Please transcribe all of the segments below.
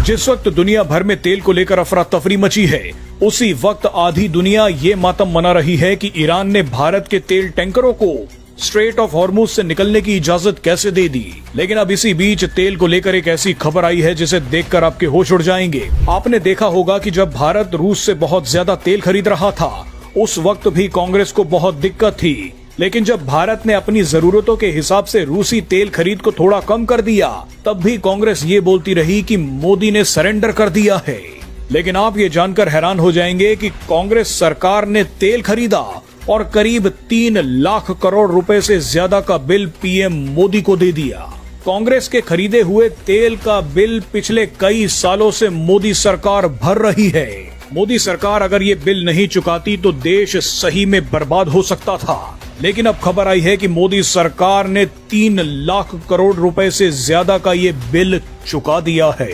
जिस वक्त दुनिया भर में तेल को लेकर अफरा तफरी मची है, उसी वक्त आधी दुनिया ये मातम मना रही है कि ईरान ने भारत के तेल टैंकरों को स्ट्रेट ऑफ हॉर्मुज से निकलने की इजाजत कैसे दे दी। लेकिन अब इसी बीच तेल को लेकर एक ऐसी खबर आई है जिसे देखकर आपके होश उड़ जाएंगे। आपने देखा होगा कि जब भारत रूस से बहुत ज्यादा तेल खरीद रहा था, उस वक्त भी कांग्रेस को बहुत दिक्कत थी। लेकिन जब भारत ने अपनी जरूरतों के हिसाब से रूसी तेल खरीद को थोड़ा कम कर दिया, तब भी कांग्रेस ये बोलती रही कि मोदी ने सरेंडर कर दिया है। लेकिन आप ये जानकर हैरान हो जाएंगे कि कांग्रेस सरकार ने तेल खरीदा और करीब 3 लाख करोड़ रुपए से ज्यादा का बिल पीएम मोदी को दे दिया। कांग्रेस के खरीदे हुए तेल का बिल पिछले कई सालों से मोदी सरकार भर रही है। मोदी सरकार अगर ये बिल नहीं चुकाती तो देश सही में बर्बाद हो सकता था। लेकिन अब खबर आई है कि मोदी सरकार ने 3 लाख करोड़ रुपए से ज्यादा का ये बिल चुका दिया है।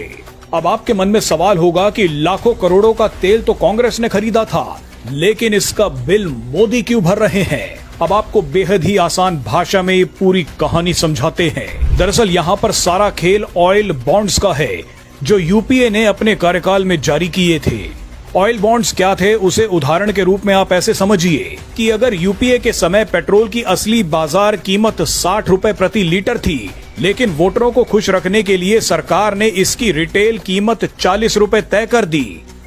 अब आपके मन में सवाल होगा कि लाखों करोड़ों का तेल तो कांग्रेस ने खरीदा था, लेकिन इसका बिल मोदी क्यों भर रहे हैं? अब आपको बेहद ही आसान भाषा में ये पूरी कहानी समझाते हैं। दरअसल यहाँ पर सारा खेल ऑयल बॉन्ड्स का है, जो यूपीए ने अपने कार्यकाल में जारी किए थे। ऑयल बॉन्ड्स क्या थे, उसे उदाहरण के रूप में आप ऐसे समझिए कि अगर यूपीए के समय पेट्रोल की असली बाजार कीमत 60 रुपए प्रति लीटर थी, लेकिन वोटरों को खुश रखने के लिए सरकार ने इसकी रिटेल कीमत 40 रुपए तय कर दी,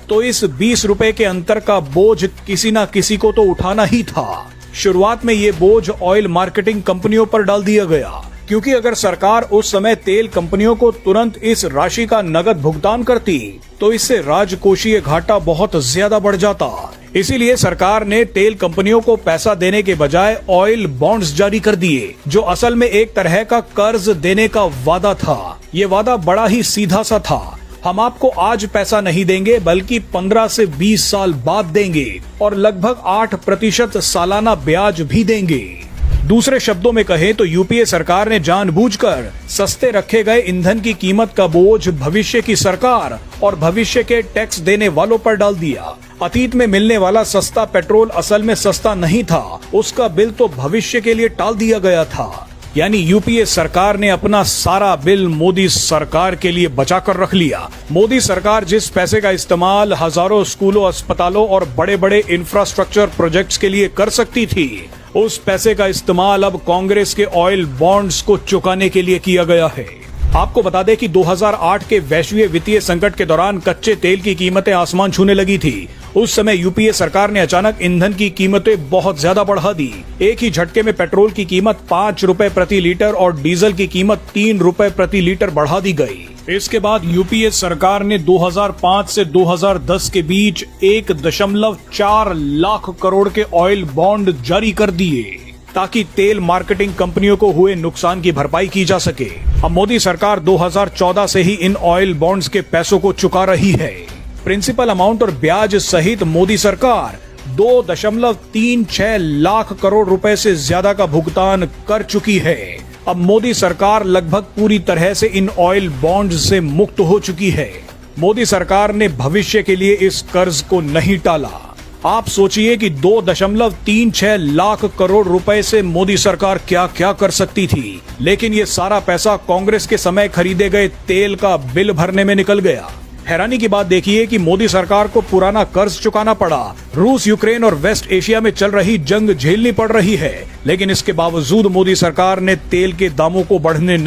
तो इस 20 रुपए के अंतर का बोझ किसी न किसी को तो उठाना ही था। शुरुआत में ये बोझ ऑयल मार्केटिंग कंपनियों पर डाल दिया गया, क्योंकि अगर सरकार उस समय तेल कंपनियों को तुरंत इस राशि का नगद भुगतान करती, तो इससे राजकोषीय घाटा बहुत ज्यादा बढ़ जाता। इसीलिए सरकार ने तेल कंपनियों को पैसा देने के बजाय ऑयल बॉन्ड्स जारी कर दिए, जो असल में एक तरह का कर्ज देने का वादा था। ये वादा बड़ा ही सीधा सा था, हम आपको आज पैसा नहीं देंगे बल्कि 15 से 20 साल बाद देंगे और लगभग 8% सालाना ब्याज भी देंगे। दूसरे शब्दों में कहें तो यूपीए सरकार ने जानबूझकर सस्ते रखे गए ईंधन की कीमत का बोझ भविष्य की सरकार और भविष्य के टैक्स देने वालों पर डाल दिया। अतीत में मिलने वाला सस्ता पेट्रोल असल में सस्ता नहीं था, उसका बिल तो भविष्य के लिए टाल दिया गया था। यानी यूपीए सरकार ने अपना सारा बिल मोदी सरकार के लिए बचा कर रख लिया। मोदी सरकार जिस पैसे का इस्तेमाल हजारों स्कूलों, अस्पतालों और बड़े बड़े इंफ्रास्ट्रक्चर प्रोजेक्ट्स के लिए कर सकती थी, उस पैसे का इस्तेमाल अब कांग्रेस के ऑयल बॉन्ड्स को चुकाने के लिए किया गया है। आपको बता दें कि 2008 के वैश्विक वित्तीय संकट के दौरान कच्चे तेल की कीमतें आसमान छूने लगी थी। उस समय यूपीए सरकार ने अचानक ईंधन की कीमतें बहुत ज्यादा बढ़ा दी। एक ही झटके में पेट्रोल की कीमत 5 रुपए प्रति लीटर और डीजल की कीमत 3 रुपए प्रति लीटर बढ़ा दी गई। इसके बाद यूपीए सरकार ने 2005 से 2010 के बीच 1.4 लाख करोड़ के ऑयल बॉन्ड जारी कर दिए, ताकि तेल मार्केटिंग कंपनियों को हुए नुकसान की भरपाई की जा सके। अब मोदी सरकार 2014 से ही इन ऑयल बॉन्ड्स के पैसों को चुका रही है। प्रिंसिपल अमाउंट और ब्याज सहित मोदी सरकार 2.36 लाख करोड़ रुपए से ज्यादा का भुगतान कर चुकी है। अब मोदी सरकार लगभग पूरी तरह से इन ऑयल बॉन्ड्स से मुक्त हो चुकी है। मोदी सरकार ने भविष्य के लिए इस कर्ज को नहीं टाला। आप सोचिए कि 2.36 लाख करोड़ रुपए से मोदी सरकार क्या क्या कर सकती थी, लेकिन ये सारा पैसा कांग्रेस के समय खरीदे गए तेल का बिल भरने में निकल गया। हैरानी की बात देखिए कि मोदी सरकार को पुराना कर्ज चुकाना पड़ा, रूस, यूक्रेन और वेस्ट एशिया में चल रही जंग झेलनी पड़ रही है, लेकिन इसके बावजूद मोदी सरकार ने तेल के दामों को बढ़ने